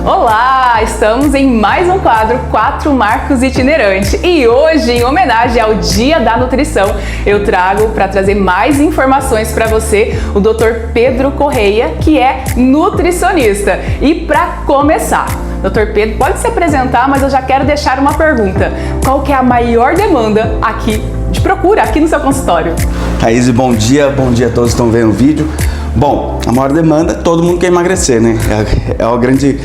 Olá, estamos em mais um quadro 4 Marcos Itinerante e hoje, em homenagem ao Dia da Nutrição, eu trago para trazer mais informações para você o Dr. Pedro Correia, que é nutricionista. E para começar, Dr. Pedro, pode se apresentar, mas eu já quero deixar uma pergunta. Qual que é a maior demanda aqui de procura aqui no seu consultório? Thaís, bom dia a todos que estão vendo o vídeo. Bom, a maior demanda, todo mundo quer emagrecer, né? É a grande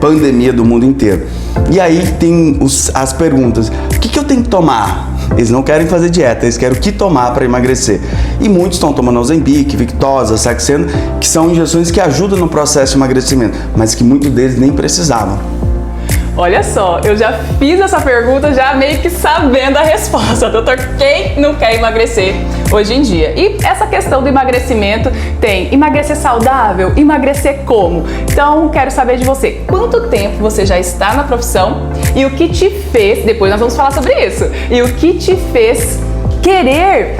pandemia do mundo inteiro. E aí tem as perguntas, o que eu tenho que tomar? Eles não querem fazer dieta, eles querem o que tomar para emagrecer. E muitos estão tomando Ozempic, Victoza, Saxenda, que são injeções que ajudam no processo de emagrecimento, mas que muitos deles nem precisavam. Olha só, eu já fiz essa pergunta já meio que sabendo a resposta, doutor. Quem não quer emagrecer hoje em dia? E essa questão do emagrecimento tem emagrecer saudável, emagrecer como? Então, quero saber de você, quanto tempo você já está na profissão e o que te fez, depois nós vamos falar sobre isso, e o que te fez querer,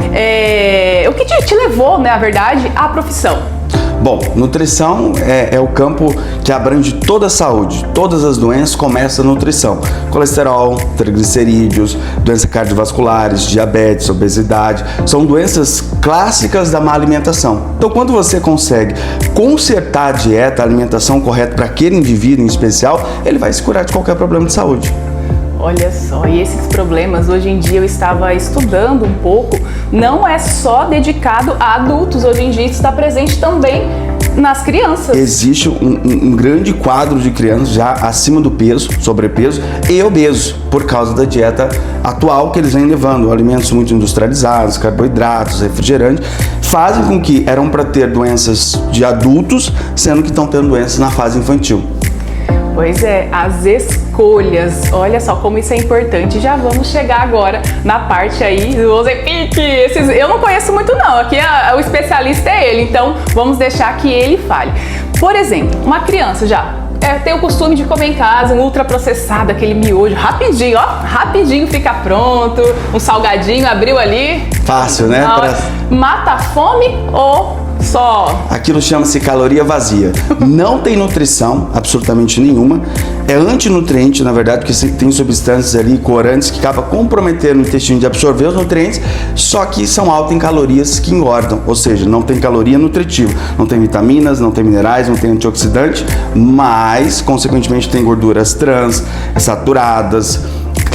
o que te levou, na verdade, à profissão? Bom, nutrição é o campo que abrange toda a saúde, todas as doenças começam a nutrição. Colesterol, triglicerídeos, doenças cardiovasculares, diabetes, obesidade, são doenças clássicas da má alimentação. Então, quando você consegue consertar a dieta, a alimentação correta para aquele indivíduo em especial, ele vai se curar de qualquer problema de saúde. Olha só, e esses problemas, hoje em dia eu estava estudando um pouco, não é só dedicado a adultos, hoje em dia está presente também nas crianças. Existe um grande quadro de crianças já acima do peso, sobrepeso e obesos, por causa da dieta atual que eles vêm levando, alimentos muito industrializados, carboidratos, refrigerantes, fazem com que eram para ter doenças de adultos, sendo que estão tendo doenças na fase infantil. Pois é, as escolhas, olha só como isso é importante. Já vamos chegar agora na parte aí do Ozempic. Eu não conheço muito não, aqui o especialista é ele, então vamos deixar que ele fale. Por exemplo, uma criança já tem o costume de comer em casa um ultraprocessado, aquele miojo, rapidinho, ó, rapidinho fica pronto, um salgadinho, abriu ali. Fácil, né? Mata a fome ou só? Aquilo chama-se caloria vazia. Não tem nutrição, absolutamente nenhuma. É antinutriente, na verdade, porque tem substâncias ali, corantes, que acabam comprometendo o intestino de absorver os nutrientes, só que são altas em calorias que engordam, ou seja, não tem caloria nutritiva, não tem vitaminas, não tem minerais, não tem antioxidante, mas, consequentemente, tem gorduras trans, saturadas,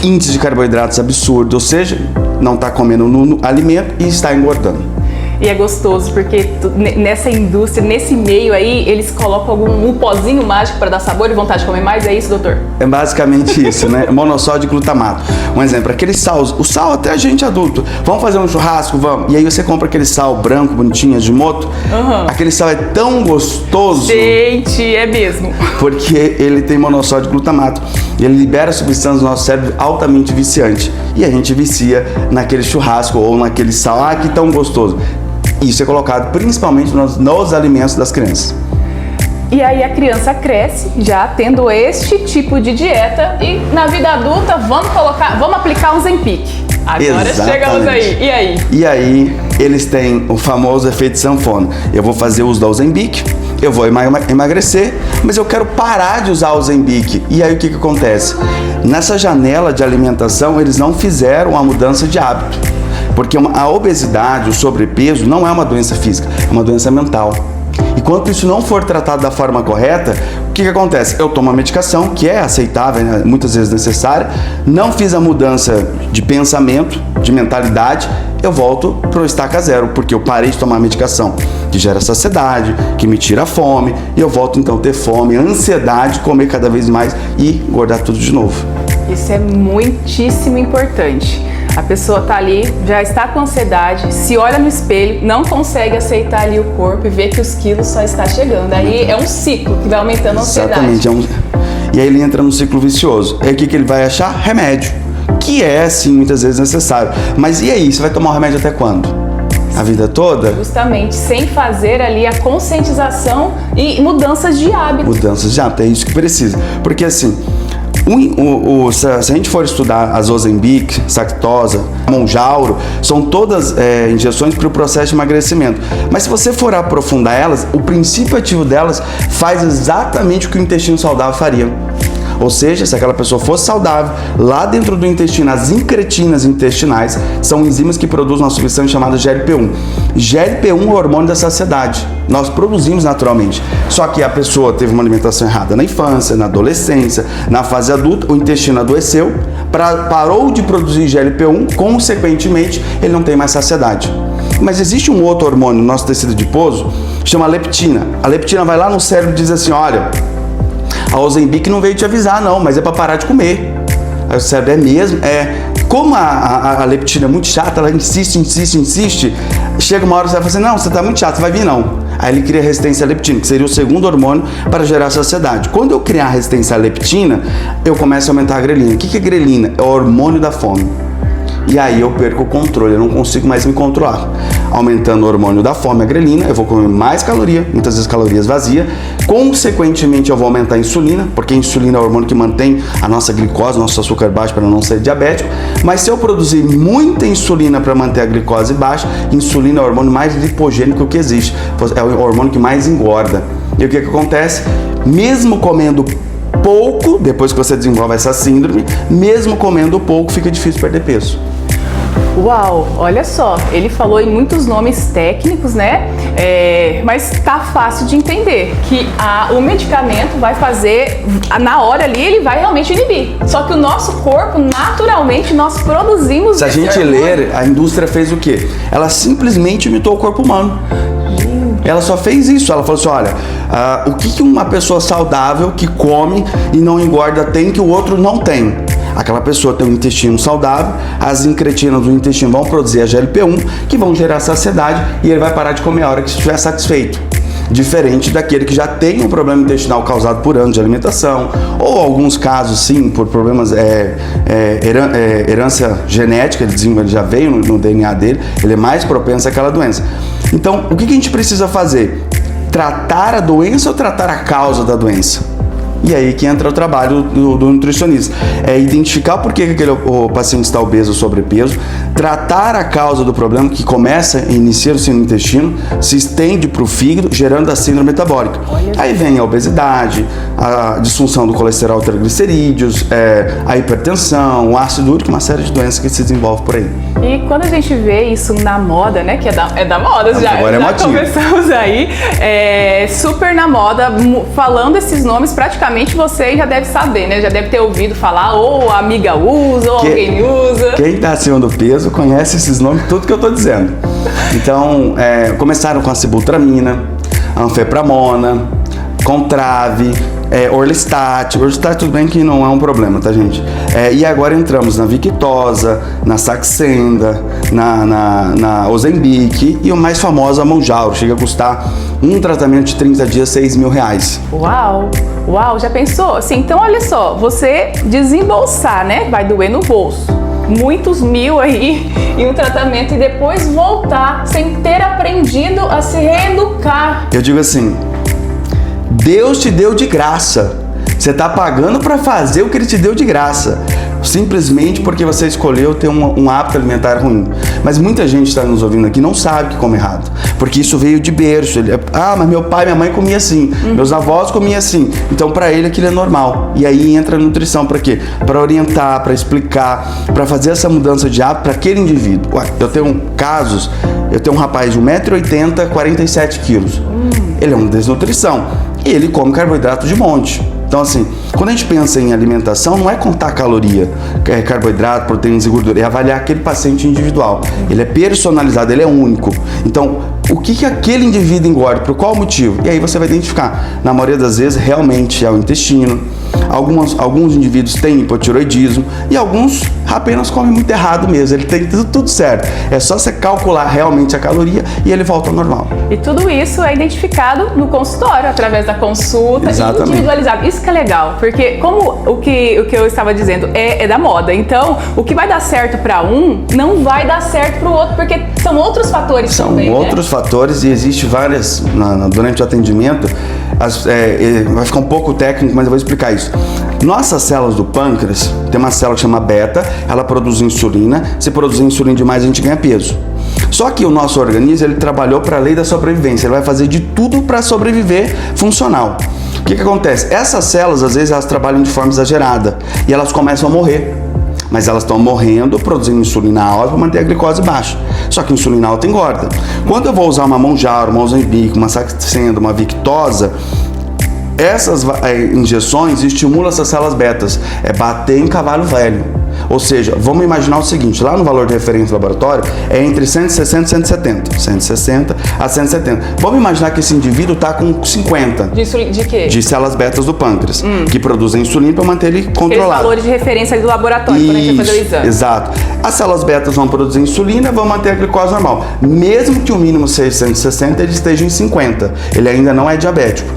índice de carboidratos absurdo, ou seja, não está comendo no alimento e está engordando. E é gostoso, porque nessa indústria, nesse meio aí, eles colocam um pozinho mágico para dar sabor e vontade de comer mais, é isso, doutor? É basicamente isso, né? Monossódio de glutamato. Um exemplo, aquele sal, o sal até a gente adulto. Vamos fazer um churrasco? Vamos. E aí você compra aquele sal branco, bonitinho, de moto. Aquele sal é tão gostoso. Gente, é mesmo. Porque ele tem monossódio de glutamato. Ele libera substâncias no nosso cérebro altamente viciante. E a gente vicia naquele churrasco ou naquele sal. Ah, que tão gostoso. Isso é colocado principalmente nos alimentos das crianças. E aí a criança cresce já tendo este tipo de dieta e na vida adulta vamos aplicar um Ozempic. Agora Exatamente. Chegamos aí. E aí? E aí eles têm o famoso efeito sanfona. Eu vou fazer uso da Ozempic, eu vou emagrecer, mas eu quero parar de usar o Ozempic. E aí o que acontece? Nessa janela de alimentação eles não fizeram a mudança de hábito. Porque a obesidade, o sobrepeso, não é uma doença física, é uma doença mental. E quando isso não for tratado da forma correta, o que acontece? Eu tomo a medicação, que é aceitável, né? Muitas vezes necessária, não fiz a mudança de pensamento, de mentalidade, eu volto para o estaca zero, porque eu parei de tomar a medicação que gera saciedade, que me tira a fome, e eu volto então a ter fome, ansiedade, comer cada vez mais e engordar tudo de novo. Isso é muitíssimo importante. A pessoa tá ali, já está com ansiedade, se olha no espelho, não consegue aceitar ali o corpo e vê que os quilos só está chegando. Aí é um ciclo que vai aumentando a ansiedade. Exatamente. E aí ele entra no ciclo vicioso. E aí o que ele vai achar? Remédio. Que é, sim, muitas vezes necessário. Mas e aí? Você vai tomar o remédio até quando? A vida toda? Justamente, sem fazer ali a conscientização e mudanças de hábito. Mudanças de hábito, é isso que precisa. Porque assim, Se a gente for estudar as Ozempic, Sactosa, Mounjaro, são todas injeções para o processo de emagrecimento. Mas se você for aprofundar elas, o princípio ativo delas faz exatamente o que o intestino saudável faria. Ou seja, se aquela pessoa fosse saudável, lá dentro do intestino, as incretinas intestinais são enzimas que produzem uma substância chamada GLP-1. GLP-1 é o hormônio da saciedade. Nós produzimos naturalmente. Só que a pessoa teve uma alimentação errada na infância, na adolescência, na fase adulta, o intestino adoeceu, parou de produzir GLP-1, consequentemente, ele não tem mais saciedade. Mas existe um outro hormônio no nosso tecido adiposo, chama leptina. A leptina vai lá no cérebro e diz assim, olha, a Ozempic não veio te avisar não, mas é para parar de comer. Aí o cérebro, é mesmo? Como a leptina é muito chata, ela insiste, chega uma hora que você vai falar assim, não, você tá muito chato, você vai vir não. Aí ele cria resistência à leptina, que seria o segundo hormônio para gerar saciedade. Quando eu criar resistência à leptina, eu começo a aumentar a grelina. O que é grelina? É o hormônio da fome. E aí eu perco o controle, eu não consigo mais me controlar. Aumentando o hormônio da fome, a grelina, eu vou comer mais caloria, muitas vezes calorias vazias. Consequentemente, eu vou aumentar a insulina, porque a insulina é o hormônio que mantém a nossa glicose, nosso açúcar baixo para não ser diabético. Mas se eu produzir muita insulina para manter a glicose baixa, insulina é o hormônio mais lipogênico que existe. É o hormônio que mais engorda. E o que acontece? Mesmo comendo pouco, depois que você desenvolve essa síndrome, mesmo comendo pouco, fica difícil perder peso. Uau, olha só, ele falou em muitos nomes técnicos, né? Mas tá fácil de entender que o medicamento vai fazer, na hora ali, ele vai realmente inibir. Só que o nosso corpo, naturalmente, nós produzimos... Se a gente ler, a indústria fez o quê? Ela simplesmente imitou o corpo humano. Ela só fez isso, ela falou assim, olha, o que uma pessoa saudável que come e não engorda tem que o outro não tem? Aquela pessoa tem um intestino saudável, as incretinas do intestino vão produzir a GLP-1, que vão gerar saciedade e ele vai parar de comer a hora que estiver satisfeito. Diferente daquele que já tem um problema intestinal causado por anos de alimentação, ou alguns casos sim, por problemas herança genética, ele já veio no DNA dele, ele é mais propenso àquela doença. Então, o que a gente precisa fazer? Tratar a doença ou tratar a causa da doença? E aí que entra o trabalho do nutricionista. É identificar por que o paciente está obeso ou sobrepeso, tratar a causa do problema que começa e inicia-se no intestino, se estende para o fígado, gerando a síndrome metabólica. Aí vem a obesidade, a disfunção do colesterol, triglicerídeos, a hipertensão, o ácido úrico, uma série de doenças que se desenvolvem por aí. E quando a gente vê isso na moda, né, que é da moda, já começamos aí, super na moda, falando esses nomes, praticamente você já deve saber, né? Já deve ter ouvido falar, ou a amiga usa, ou alguém usa. Quem está acima do peso conhece esses nomes, tudo que eu estou dizendo. Então, começaram com a sibutramina, anfepramona, Contrave, Orlistat. Orlistat tudo bem que não é um problema, tá, gente? E agora entramos na Victoza, na Saxenda, na Ozempic e o mais famoso, a Mounjaro. Chega a custar um tratamento de 30 dias, R$6.000. Uau, já pensou? Assim, então olha só, você desembolsar, né? Vai doer no bolso. Muitos mil aí em um tratamento e depois voltar sem ter aprendido a se reeducar. Eu digo assim, Deus te deu de graça. Você está pagando para fazer o que Ele te deu de graça, simplesmente porque você escolheu ter um hábito alimentar ruim. Mas muita gente está nos ouvindo aqui não sabe que come errado, porque isso veio de berço. Mas meu pai e minha mãe comiam assim, meus avós comiam assim, então para ele aquilo é normal. E aí entra a nutrição para quê? Para orientar, para explicar, para fazer essa mudança de hábito para aquele indivíduo. Eu tenho casos, eu tenho um rapaz de 1,80 m, 47 quilos. Ele é uma desnutrição e ele come carboidrato de monte. Então, assim, quando a gente pensa em alimentação, não é contar caloria, carboidrato, proteínas e gordura, é avaliar aquele paciente individual. Ele é personalizado, ele é único. Então, o que aquele indivíduo engorda, por qual motivo? E aí você vai identificar. Na maioria das vezes, realmente é o intestino. Alguns indivíduos têm hipotiroidismo e alguns apenas come muito errado mesmo, ele tem tudo certo. É só você calcular realmente a caloria e ele volta ao normal. E tudo isso é identificado no consultório, através da consulta. Exatamente. Individualizado. Isso que é legal, porque como o que eu estava dizendo é da moda, então o que vai dar certo para um não vai dar certo para o outro, porque são outros fatores também, São outros fatores e existe várias, durante o atendimento, vai ficar um pouco técnico, mas eu vou explicar isso. Nossas células do pâncreas, tem uma célula que chama beta, ela produz insulina, se produzir insulina demais a gente ganha peso. Só que o nosso organismo, ele trabalhou para a lei da sobrevivência, ele vai fazer de tudo para sobreviver funcional. O que acontece? Essas células, às vezes, elas trabalham de forma exagerada e elas começam a morrer. Mas elas estão morrendo, produzindo insulina alta para manter a glicose baixa. Só que insulina alta engorda. Quando eu vou usar uma Mounjaro, uma Ozempic, uma Saxenda, uma Victoza, essas injeções estimulam essas células betas. É bater em cavalo velho. Ou seja, vamos imaginar o seguinte, lá no valor de referência do laboratório é entre 160 e 170. 160 a 170. Vamos imaginar que esse indivíduo está com 50. De quê? De células betas do pâncreas, que produzem insulina para manter ele controlado. Aqueles valores de referência do laboratório, quando a gente vai fazer o exame. Exato. As células betas vão produzir insulina, vão manter a glicose normal. Mesmo que o mínimo seja 160, ele esteja em 50. Ele ainda não é diabético.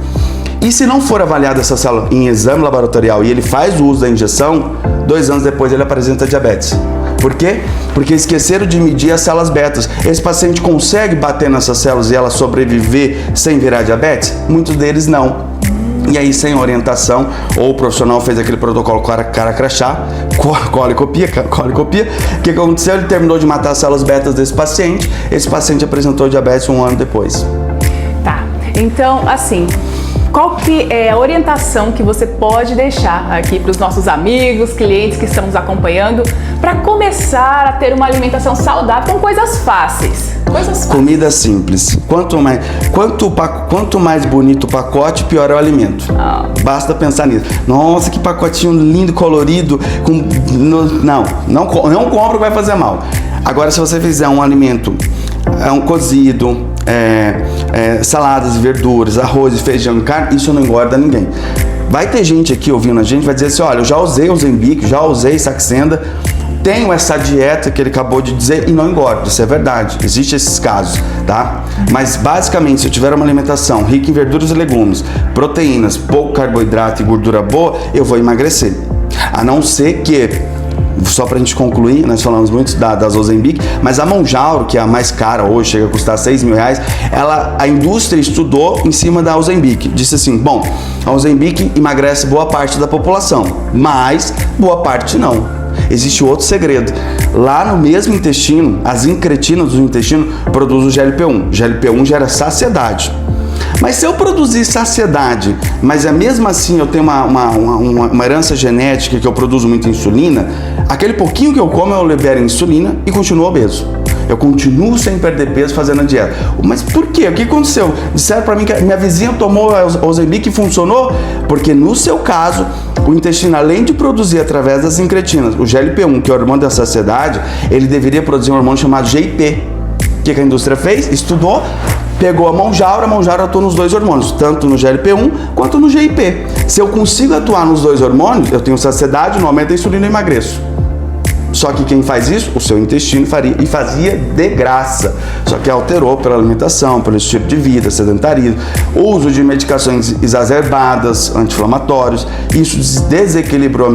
E se não for avaliada essa célula em exame laboratorial e ele faz o uso da injeção, 2 anos depois ele apresenta diabetes. Por quê? Porque esqueceram de medir as células betas. Esse paciente consegue bater nessas células e elas sobreviver sem virar diabetes? Muitos deles não. E aí, sem orientação, ou o profissional fez aquele protocolo cara crachá, colicopia, o que aconteceu? Ele terminou de matar as células betas desse paciente, esse paciente apresentou diabetes 1 ano depois. Tá, então assim, qual que é a orientação que você pode deixar aqui para os nossos amigos, clientes que estão nos acompanhando, para começar a ter uma alimentação saudável com coisas fáceis? Comida simples. Quanto mais bonito o pacote, pior é o alimento. Basta pensar nisso. Nossa, que pacotinho lindo, colorido. Não compra que vai fazer mal. Agora, se você fizer um alimento, um cozido, saladas e verduras, arroz, feijão e carne, isso não engorda ninguém. Vai ter gente aqui ouvindo a gente, vai dizer assim, olha, eu já usei o Ozempic, já usei Saxenda, tenho essa dieta que ele acabou de dizer e não engorda. Isso é verdade, existem esses casos, tá? Mas basicamente, se eu tiver uma alimentação rica em verduras e legumes, proteínas, pouco carboidrato e gordura boa, eu vou emagrecer. A não ser que, só pra gente concluir, nós falamos muito das Ozempic, mas a Mounjaro, que é a mais cara hoje, chega a custar R$6.000, a indústria estudou em cima da Ozempic. Disse assim, bom, a Ozempic emagrece boa parte da população, mas boa parte não. Existe outro segredo. Lá no mesmo intestino, as incretinas do intestino produzem o GLP-1. O GLP-1 gera saciedade. Mas se eu produzir saciedade, mas mesmo assim eu tenho uma herança genética que eu produzo muita insulina, aquele pouquinho que eu como eu libero insulina e continuo obeso. Eu continuo sem perder peso fazendo a dieta. Mas por quê? O que aconteceu? Disseram para mim que minha vizinha tomou a Ozempic e funcionou? Porque no seu caso, o intestino, além de produzir através das incretinas, o GLP-1, que é o hormônio da saciedade, ele deveria produzir um hormônio chamado GIP. O que a indústria fez? Estudou, pegou a Mounjaro atua nos 2 hormônios, tanto no GLP-1 quanto no GIP. Se eu consigo atuar nos 2 hormônios, eu tenho saciedade, não aumento a insulina e emagreço. Só que quem faz isso, o seu intestino faria, e fazia de graça. Só que alterou pela alimentação, pelo estilo de vida, sedentarismo, uso de medicações exacerbadas, anti-inflamatórios. Isso desequilibrou a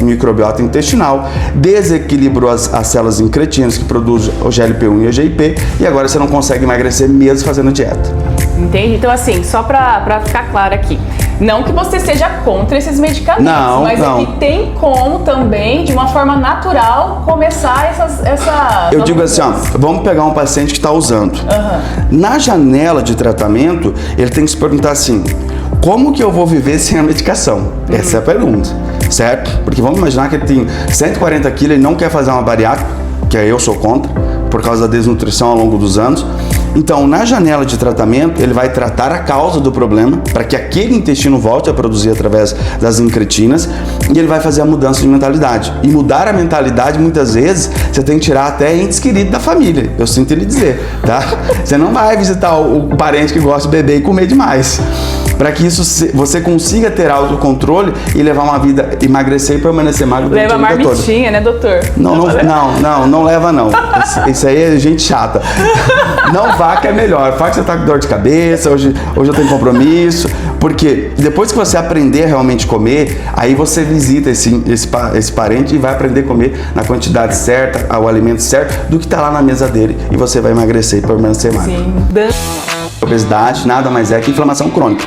microbiota intestinal, desequilibrou as células incretinas que produzem o GLP-1 e o GIP, e agora você não consegue emagrecer mesmo fazendo dieta. Entende? Então assim, só pra ficar claro aqui, não que você seja contra esses medicamentos, mas é que tem como também, de uma forma natural, começar essa... Eu digo assim, ó, vamos pegar um paciente que está usando. Na janela de tratamento, ele tem que se perguntar assim, como que eu vou viver sem a medicação? Essa é a pergunta, certo? Porque vamos imaginar que ele tem 140 quilos, ele não quer fazer uma bariátrica, que eu sou contra, por causa da desnutrição ao longo dos anos. Então, na janela de tratamento, ele vai tratar a causa do problema para que aquele intestino volte a produzir através das incretinas e ele vai fazer a mudança de mentalidade. E mudar a mentalidade, muitas vezes, você tem que tirar até entes queridos da família. Eu sinto ele dizer, tá? Você não vai visitar o parente que gosta de beber e comer demais. para que você consiga ter autocontrole e levar uma vida, emagrecer e permanecer magro durante Leva a vida toda. marmitinha, né, doutor? Não leva não. Isso aí é gente chata. Não vá que é melhor. Fala que você tá com dor de cabeça, hoje eu tenho compromisso. Porque depois que você aprender a realmente comer, aí você visita esse parente e vai aprender a comer na quantidade certa, o alimento certo, do que tá lá na mesa dele. E você vai emagrecer e permanecer magro. Sim. Obesidade nada mais é que inflamação crônica.